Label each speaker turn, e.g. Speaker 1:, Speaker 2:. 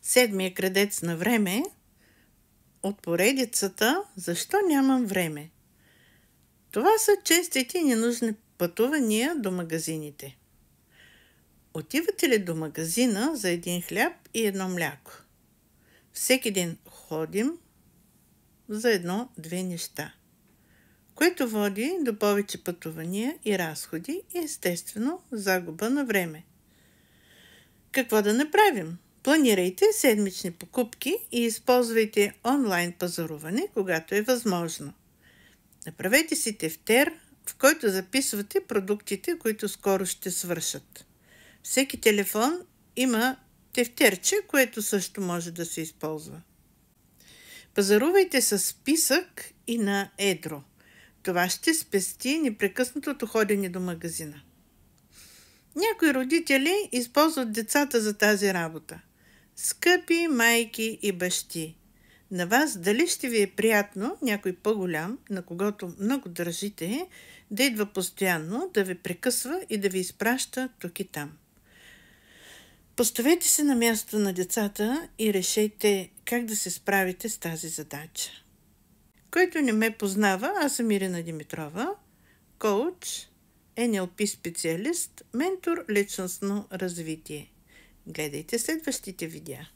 Speaker 1: Седмия крадец на време от поредицата «Защо нямам време?». Това са честите и ненужни пътувания до магазините. Отивате ли до магазина за един хляб и едно мляко? Всеки ден ходим за едно-две неща, което води до повече пътувания и разходи и естествено загуба на време. Какво да направим? Планирайте седмични покупки и използвайте онлайн пазаруване, когато е възможно. Направете си тефтер, в който записвате продуктите, които скоро ще свършат. Всеки телефон има тефтерче, което също може да се използва. Пазарувайте с списък и на едро. Това ще спести непрекъснатото ходене до магазина. Някои родители използват децата за тази работа. Скъпи майки и бащи, на вас дали ще ви е приятно някой по-голям, на когото много държите, да идва постоянно, да ви прекъсва и да ви изпраща тук и там? Поставете се на място на децата и решете как да се справите с тази задача. Който не ме познава, аз съм Ирина Димитрова, коуч, NLP специалист, ментор личностно развитие. Гледайте следващите видеа.